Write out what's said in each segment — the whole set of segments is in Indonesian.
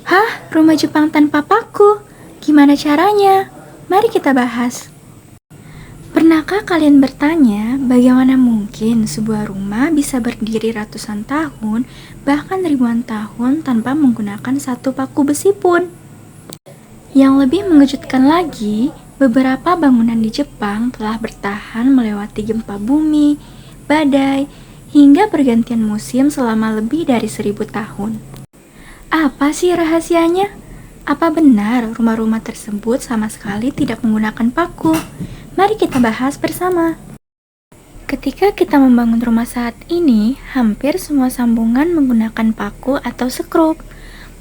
Hah? Rumah Jepang tanpa paku? Gimana caranya? Mari kita bahas. Pernahkah kalian bertanya bagaimana mungkin sebuah rumah bisa berdiri ratusan tahun, bahkan ribuan tahun tanpa menggunakan satu paku besi pun? Yang lebih mengejutkan lagi, beberapa bangunan di Jepang telah bertahan melewati gempa bumi, badai, hingga pergantian musim selama lebih dari 1000 tahun. Apa sih rahasianya? Apa benar rumah-rumah tersebut sama sekali tidak menggunakan paku? Mari kita bahas bersama. Ketika kita membangun rumah saat ini, hampir semua sambungan menggunakan paku atau sekrup,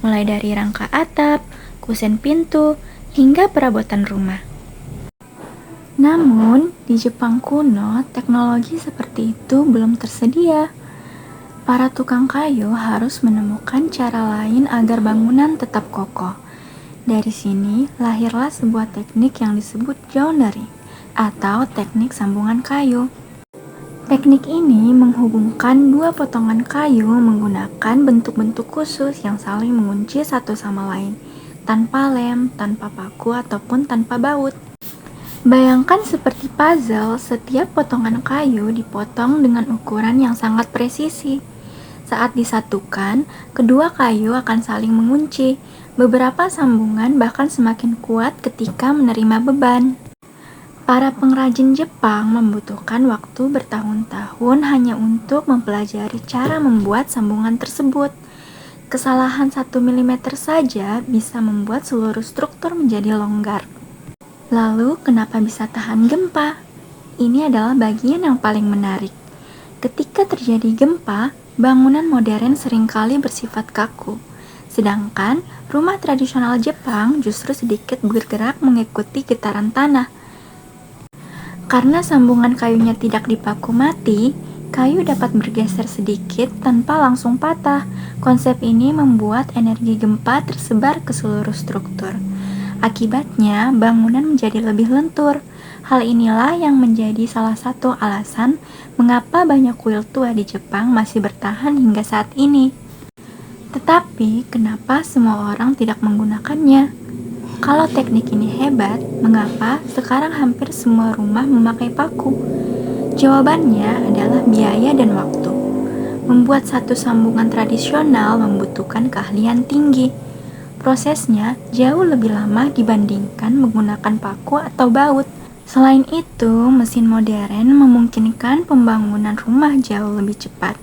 mulai dari rangka atap, kusen pintu, hingga perabotan rumah. Namun, di Jepang kuno, teknologi seperti itu belum tersedia. Para tukang kayu harus menemukan cara lain agar bangunan tetap kokoh. Dari sini, lahirlah sebuah teknik yang disebut joinery, atau teknik sambungan kayu. Teknik ini menghubungkan dua potongan kayu menggunakan bentuk-bentuk khusus yang saling mengunci satu sama lain, tanpa lem, tanpa paku, ataupun tanpa baut. Bayangkan seperti puzzle, setiap potongan kayu dipotong dengan ukuran yang sangat presisi. Saat disatukan, kedua kayu akan saling mengunci. Beberapa sambungan bahkan semakin kuat ketika menerima beban. Para pengrajin Jepang membutuhkan waktu bertahun-tahun hanya untuk mempelajari cara membuat sambungan tersebut. Kesalahan 1 mm saja bisa membuat seluruh struktur menjadi longgar. Lalu, kenapa bisa tahan gempa? Ini adalah bagian yang paling menarik. Ketika terjadi gempa, bangunan modern seringkali bersifat kaku. Sedangkan rumah tradisional Jepang justru sedikit bergerak mengikuti getaran tanah. Karena sambungan kayunya tidak dipaku mati, kayu dapat bergeser sedikit tanpa langsung patah. Konsep ini membuat energi gempa tersebar ke seluruh struktur. Akibatnya, bangunan menjadi lebih lentur. Hal inilah yang menjadi salah satu alasan mengapa banyak kuil tua di Jepang masih bertahan hingga saat ini. Tetapi, kenapa semua orang tidak menggunakannya? Kalau teknik ini hebat, mengapa sekarang hampir semua rumah memakai paku? Jawabannya adalah biaya dan waktu. Membuat satu sambungan tradisional membutuhkan keahlian tinggi. Prosesnya jauh lebih lama dibandingkan menggunakan paku atau baut. Selain itu, mesin modern memungkinkan pembangunan rumah jauh lebih cepat.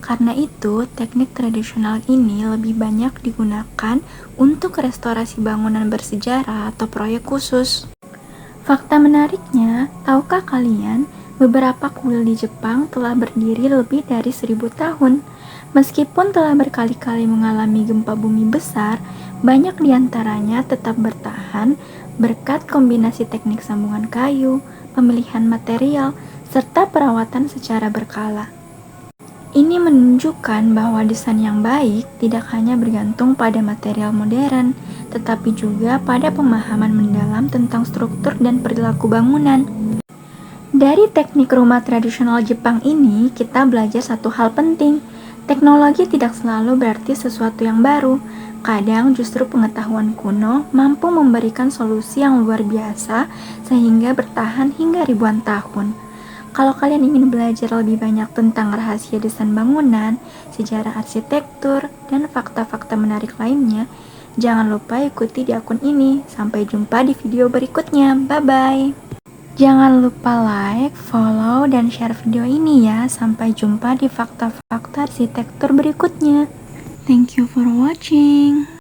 Karena itu, teknik tradisional ini lebih banyak digunakan untuk restorasi bangunan bersejarah atau proyek khusus. Fakta menariknya, tahukah kalian, beberapa kuil di Jepang telah berdiri lebih dari 1000 tahun. Meskipun telah berkali-kali mengalami gempa bumi besar, banyak di antaranya tetap bertahan berkat kombinasi teknik sambungan kayu, pemilihan material, serta perawatan secara berkala. Ini menunjukkan bahwa desain yang baik tidak hanya bergantung pada material modern, tetapi juga pada pemahaman mendalam tentang struktur dan perilaku bangunan. Dari teknik rumah tradisional Jepang ini, kita belajar satu hal penting. Teknologi tidak selalu berarti sesuatu yang baru. Kadang justru pengetahuan kuno mampu memberikan solusi yang luar biasa sehingga bertahan hingga ribuan tahun. Kalau kalian ingin belajar lebih banyak tentang rahasia desain bangunan, sejarah arsitektur, dan fakta-fakta menarik lainnya, jangan lupa ikuti di akun ini. Sampai jumpa di video berikutnya. Bye-bye. Jangan lupa like, follow, dan share video ini ya. Sampai jumpa di fakta-fakta arsitektur berikutnya. Thank you for watching.